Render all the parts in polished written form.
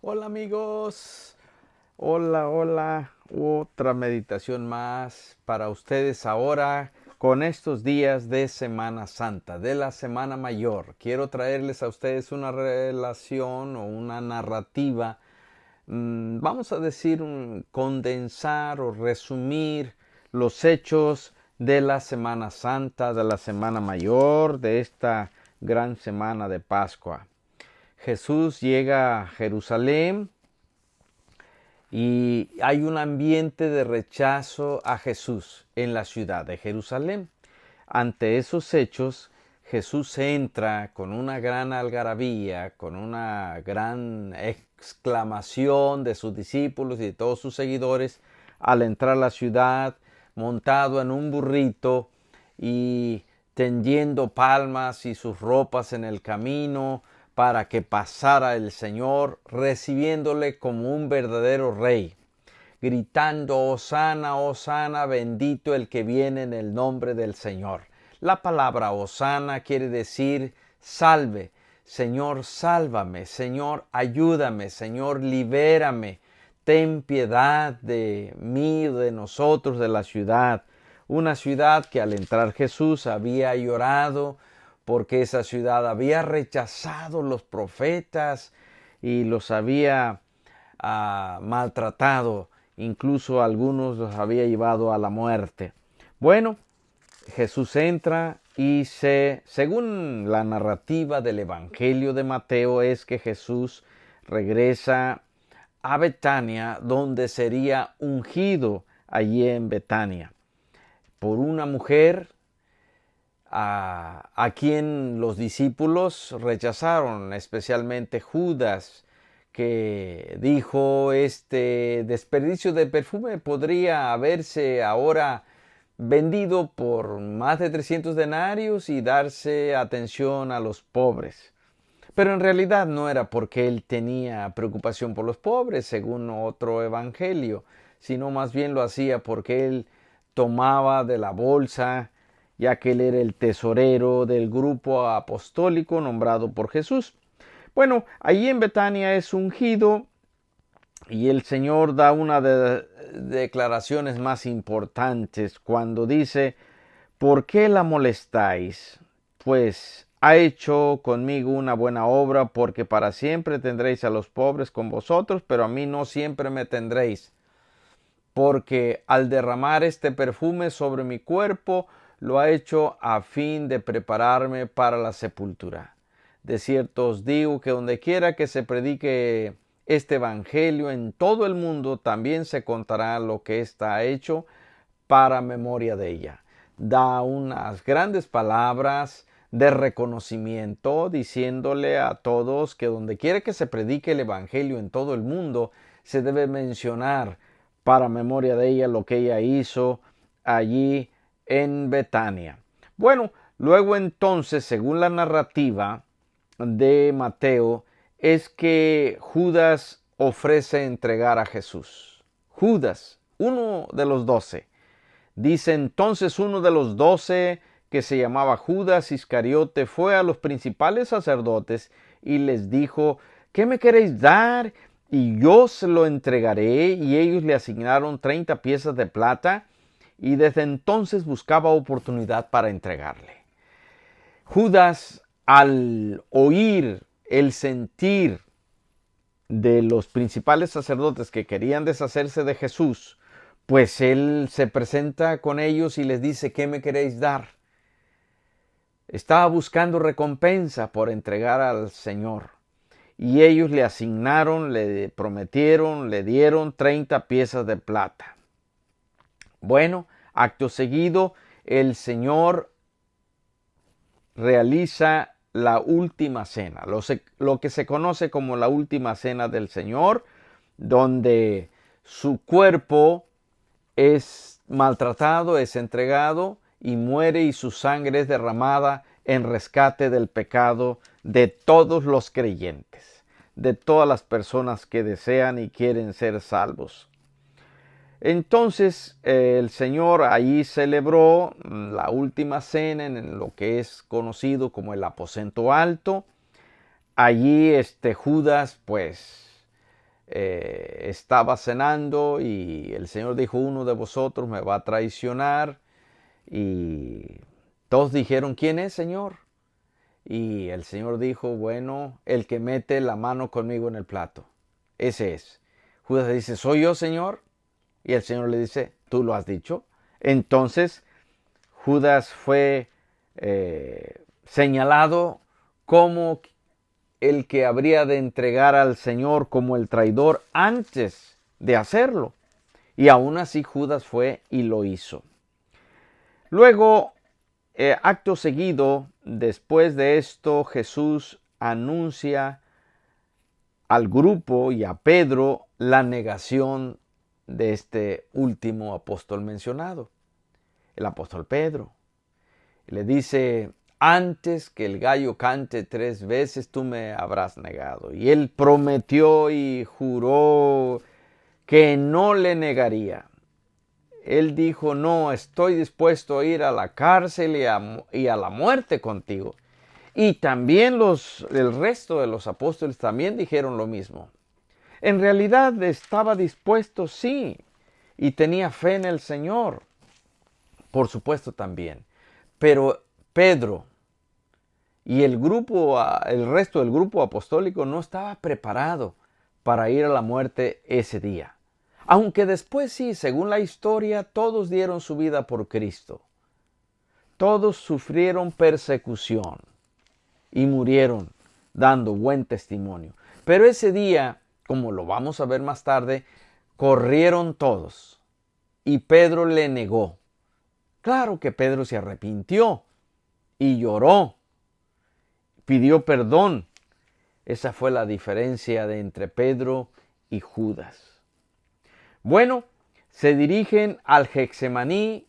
Hola amigos, hola, otra meditación más para ustedes ahora con estos días de Semana Santa, de la Semana Mayor. Quiero traerles a ustedes una relación o una narrativa, vamos a decir, condensar o resumir los hechos de la Semana Santa, de la Semana Mayor, de esta gran semana de Pascua. Jesús llega a Jerusalén y hay un ambiente de rechazo a Jesús en la ciudad de Jerusalén. Ante esos hechos, Jesús entra con una gran algarabía, con una gran exclamación de sus discípulos y de todos sus seguidores al entrar a la ciudad, montado en un burrito y tendiendo palmas y sus ropas en el camino para que pasara el Señor, recibiéndole como un verdadero rey, gritando: Hosana, Hosana, bendito el que viene en el nombre del Señor. La palabra Hosana quiere decir salve. Señor, sálvame. Señor, ayúdame. Señor, libérame. Ten piedad de mí, de nosotros, de la ciudad. Una ciudad que al entrar Jesús había llorado porque esa ciudad había rechazado los profetas y los había maltratado, incluso algunos los había llevado a la muerte. Bueno, Jesús entra y según la narrativa del Evangelio de Mateo, es que Jesús regresa a Betania, donde sería ungido allí en Betania por una mujer a quien los discípulos rechazaron, especialmente Judas, que dijo: este desperdicio de perfume podría haberse ahora vendido por más de 300 denarios y darse atención a los pobres. Pero en realidad no era porque él tenía preocupación por los pobres, según otro evangelio, sino más bien lo hacía porque él tomaba de la bolsa, ya que él era el tesorero del grupo apostólico nombrado por Jesús. Bueno, allí en Betania es ungido y el Señor da una de declaraciones más importantes cuando dice: ¿por qué la molestáis? Pues ha hecho conmigo una buena obra, porque para siempre tendréis a los pobres con vosotros, pero a mí no siempre me tendréis. Porque al derramar este perfume sobre mi cuerpo, lo ha hecho a fin de prepararme para la sepultura. De cierto os digo que donde quiera que se predique este evangelio en todo el mundo, también se contará lo que está hecho para memoria de ella. Da unas grandes palabras de reconocimiento, diciéndole a todos que donde quiera que se predique el evangelio en todo el mundo, se debe mencionar para memoria de ella lo que ella hizo allí en Betania. Bueno, luego entonces, según la narrativa de Mateo, es que Judas ofrece entregar a Jesús. Judas, uno de los 12. Dice: entonces uno de los 12, que se llamaba Judas Iscariote, fue a los principales sacerdotes y les dijo: ¿qué me queréis dar? Y yo se lo entregaré. Y ellos le asignaron 30 piezas de plata, y desde entonces buscaba oportunidad para entregarle. Judas, al oír el sentir de los principales sacerdotes que querían deshacerse de Jesús, pues él se presenta con ellos y les dice: ¿qué me queréis dar? Estaba buscando recompensa por entregar al Señor. Y ellos le asignaron, le prometieron, le dieron 30 piezas de plata. Bueno, acto seguido, el Señor realiza la última cena, lo que se conoce como la última cena del Señor, donde su cuerpo es maltratado, es entregado y muere, y su sangre es derramada en rescate del pecado de todos los creyentes, de todas las personas que desean y quieren ser salvos. Entonces el Señor allí celebró la última cena en lo que es conocido como el aposento alto. Allí Judas pues estaba cenando y el Señor dijo, uno de vosotros me va a traicionar. Y todos dijeron, ¿quién es, Señor? Y el Señor dijo, bueno, el que mete la mano conmigo en el plato. Ese es. Judas dice, ¿soy yo, Señor? Y el Señor le dice, ¿tú lo has dicho? Entonces Judas fue señalado como el que habría de entregar al Señor como el traidor antes de hacerlo. Y aún así Judas fue y lo hizo. Luego, acto seguido, después de esto, Jesús anuncia al grupo y a Pedro la negación de este último apóstol mencionado, el apóstol Pedro. Le dice, antes que el gallo cante 3 veces, tú me habrás negado. Y él prometió y juró que no le negaría. Él dijo, no, estoy dispuesto a ir a la cárcel y a la muerte contigo. Y también el resto de los apóstoles también dijeron lo mismo. En realidad estaba dispuesto, sí, y tenía fe en el Señor, por supuesto también. Pero Pedro y el resto del grupo apostólico no estaba preparado para ir a la muerte ese día. Aunque después sí, según la historia, todos dieron su vida por Cristo. Todos sufrieron persecución y murieron dando buen testimonio. Pero ese día, como lo vamos a ver más tarde, corrieron todos y Pedro le negó. Claro que Pedro se arrepintió y lloró, pidió perdón. Esa fue la diferencia entre Pedro y Judas. Bueno, se dirigen al Getsemaní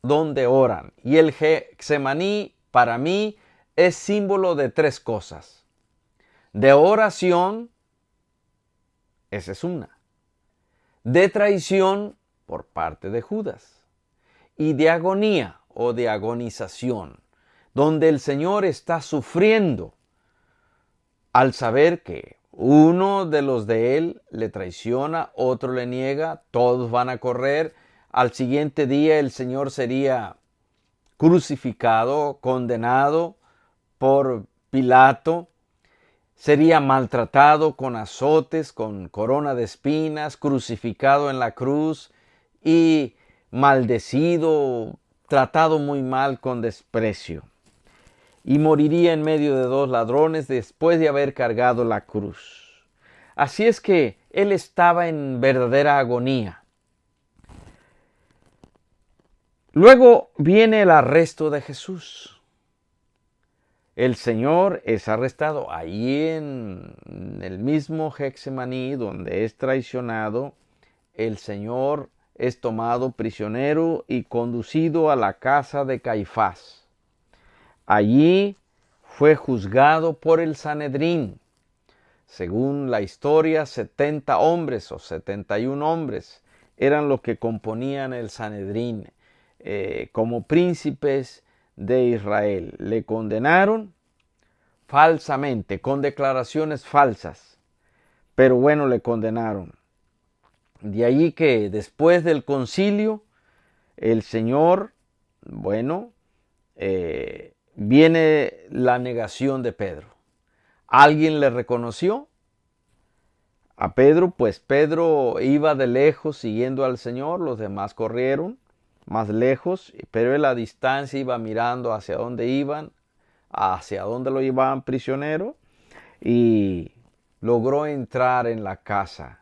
donde oran. Y el Getsemaní para mí es símbolo de 3 cosas. De oración, esa es una. De traición por parte de Judas. Y de agonía o de agonización, donde el Señor está sufriendo al saber que uno de los de él le traiciona, otro le niega, todos van a correr. Al siguiente día el Señor sería crucificado, condenado por Pilato, sería maltratado con azotes, con corona de espinas, crucificado en la cruz y maldecido, tratado muy mal con desprecio. Y moriría en medio de 2 ladrones después de haber cargado la cruz. Así es que él estaba en verdadera agonía. Luego viene el arresto de Jesús. El Señor es arrestado allí en el mismo Getsemaní donde es traicionado. El Señor es tomado prisionero y conducido a la casa de Caifás. Allí fue juzgado por el Sanedrín. Según la historia, 70 hombres o 71 hombres eran los que componían el Sanedrín como príncipes de Israel. Le condenaron falsamente, con declaraciones falsas, pero bueno, le condenaron. De allí que después del concilio, el Señor, bueno, viene la negación de Pedro. ¿Alguien le reconoció a Pedro? Pues Pedro iba de lejos siguiendo al Señor, los demás corrieron más lejos, pero él a distancia iba mirando hacia dónde iban, hacia dónde lo llevaban prisionero, y logró entrar en la casa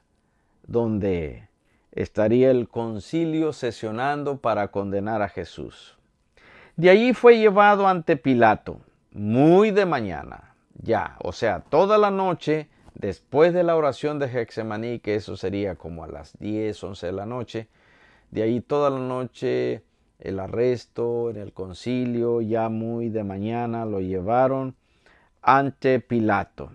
donde estaría el concilio sesionando para condenar a Jesús. De allí fue llevado ante Pilato, muy de mañana, ya, o sea, toda la noche, después de la oración de Getsemaní, que eso sería como a las 10, 11 de la noche, de ahí toda la noche, el arresto, en el concilio, ya muy de mañana, lo llevaron ante Pilato.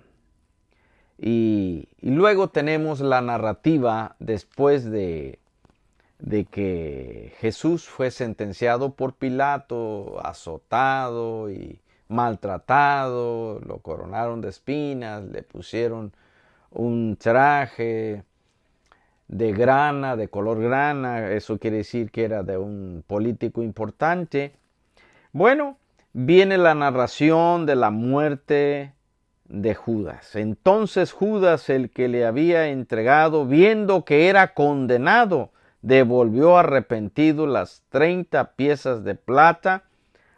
Y luego tenemos la narrativa después de que Jesús fue sentenciado por Pilato, azotado y maltratado, lo coronaron de espinas, le pusieron un traje de grana, de color grana, eso quiere decir que era de un político importante. Bueno, viene la narración de la muerte de Judas. Entonces Judas, el que le había entregado, viendo que era condenado, devolvió arrepentido las 30 piezas de plata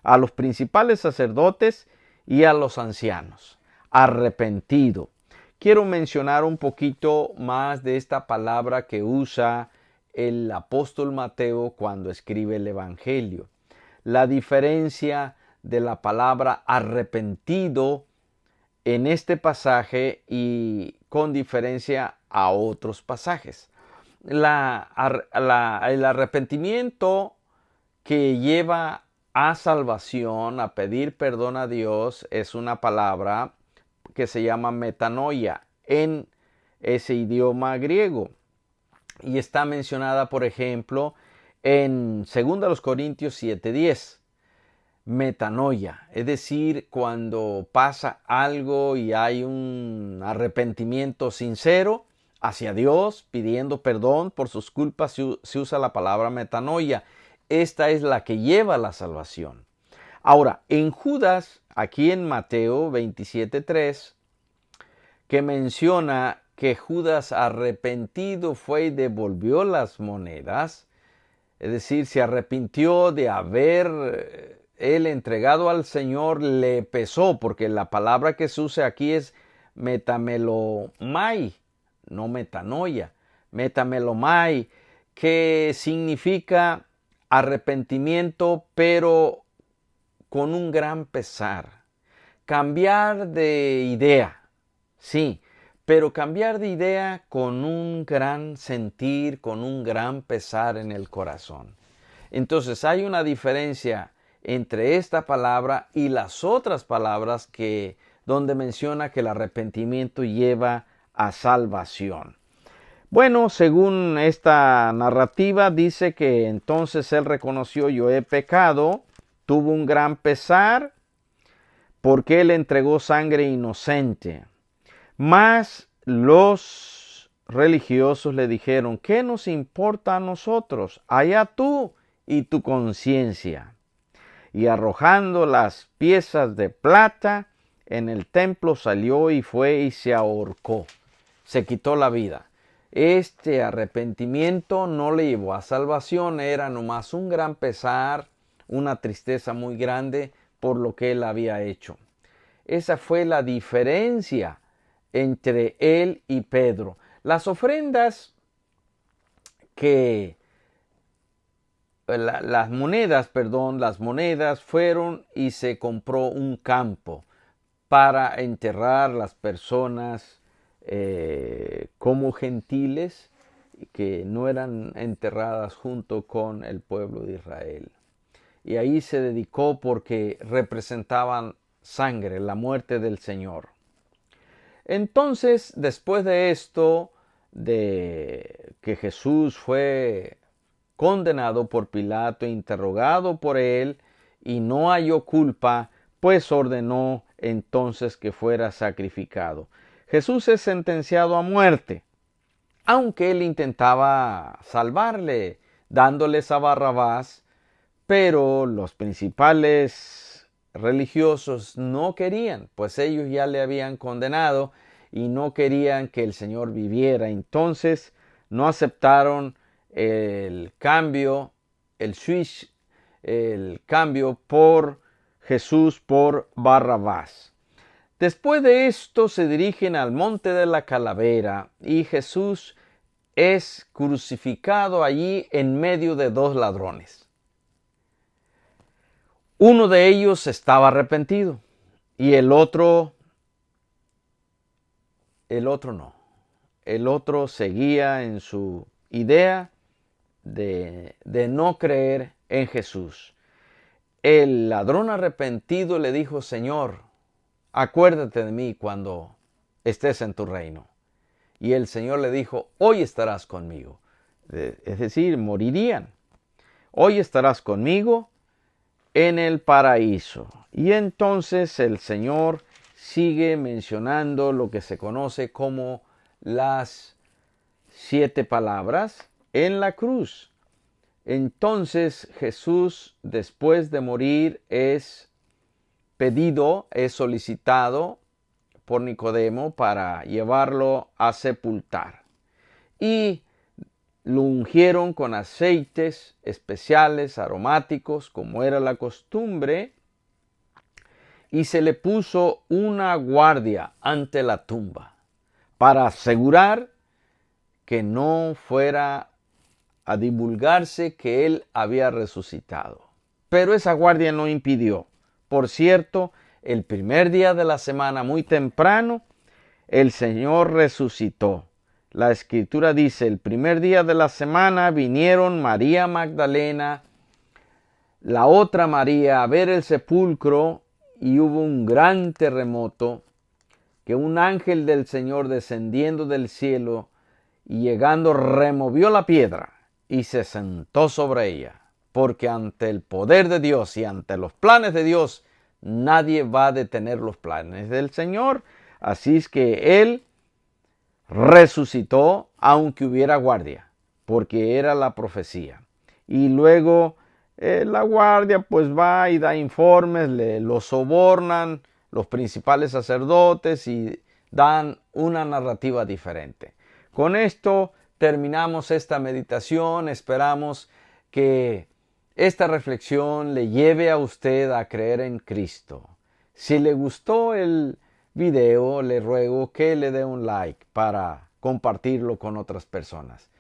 a los principales sacerdotes y a los ancianos. Arrepentido. Quiero mencionar un poquito más de esta palabra que usa el apóstol Mateo cuando escribe el Evangelio. La diferencia de la palabra arrepentido en este pasaje y con diferencia a otros pasajes. El arrepentimiento que lleva a salvación, a pedir perdón a Dios, es una palabra que se llama metanoia en ese idioma griego. Y está mencionada, por ejemplo, en 2 Corintios 7:10. Metanoia, es decir, cuando pasa algo y hay un arrepentimiento sincero hacia Dios, pidiendo perdón por sus culpas, se usa la palabra metanoia. Esta es la que lleva a la salvación. Ahora, en Judas, aquí en Mateo 27:3, que menciona que Judas arrepentido fue y devolvió las monedas, es decir, se arrepintió de haber él entregado al Señor, le pesó, porque la palabra que se usa aquí es metamelomai, no metanoia, metamelomai, que significa arrepentimiento, pero con un gran pesar. Cambiar de idea, sí, pero cambiar de idea con un gran sentir, con un gran pesar en el corazón. Entonces hay una diferencia entre esta palabra y las otras palabras donde menciona que el arrepentimiento lleva a salvación. Bueno, según esta narrativa dice que entonces él reconoció: yo he pecado, tuvo un gran pesar porque él entregó sangre inocente. Mas los religiosos le dijeron: ¿qué nos importa a nosotros? Allá tú y tu conciencia. Y arrojando las piezas de plata en el templo, salió y fue y se ahorcó. Se quitó la vida. Este arrepentimiento no le llevó a salvación, era nomás un gran pesar, una tristeza muy grande por lo que él había hecho. Esa fue la diferencia entre él y Pedro. Las ofrendas las monedas fueron y se compró un campo para enterrar las personas como gentiles que no eran enterradas junto con el pueblo de Israel. Y ahí se dedicó porque representaban sangre, la muerte del Señor. Entonces, después de esto, de que Jesús fue condenado por Pilato, interrogado por él, y no halló culpa, pues ordenó entonces que fuera sacrificado. Jesús es sentenciado a muerte, aunque él intentaba salvarle, dándoles a Barrabás, pero los principales religiosos no querían, pues ellos ya le habían condenado y no querían que el Señor viviera. Entonces no aceptaron el cambio, el cambio por Jesús por Barrabás. Después de esto se dirigen al monte de la calavera y Jesús es crucificado allí en medio de dos ladrones. Uno de ellos estaba arrepentido y el otro no. El otro seguía en su idea de no creer en Jesús. El ladrón arrepentido le dijo: Señor, acuérdate de mí cuando estés en tu reino. Y el Señor le dijo: hoy estarás conmigo. Es decir, morirían. Hoy estarás conmigo en el paraíso. Y entonces el Señor sigue mencionando lo que se conoce como las 7 palabras en la cruz. Entonces Jesús, después de morir, es solicitado por Nicodemo para llevarlo a sepultar. Y lo ungieron con aceites especiales, aromáticos, como era la costumbre, y se le puso una guardia ante la tumba para asegurar que no fuera a divulgarse que él había resucitado. Pero esa guardia no impidió. Por cierto, el primer día de la semana, muy temprano, el Señor resucitó. La Escritura dice, el primer día de la semana vinieron María Magdalena, la otra María, a ver el sepulcro, y hubo un gran terremoto, que un ángel del Señor descendiendo del cielo y llegando removió la piedra y se sentó sobre ella. Porque ante el poder de Dios y ante los planes de Dios, nadie va a detener los planes del Señor. Así es que Él resucitó aunque hubiera guardia, porque era la profecía. Y luego la guardia pues va y da informes, lo sobornan los principales sacerdotes y dan una narrativa diferente. Con esto terminamos esta meditación. Esperamos que esta reflexión le lleve a usted a creer en Cristo. Si le gustó el video, le ruego que le dé un like para compartirlo con otras personas.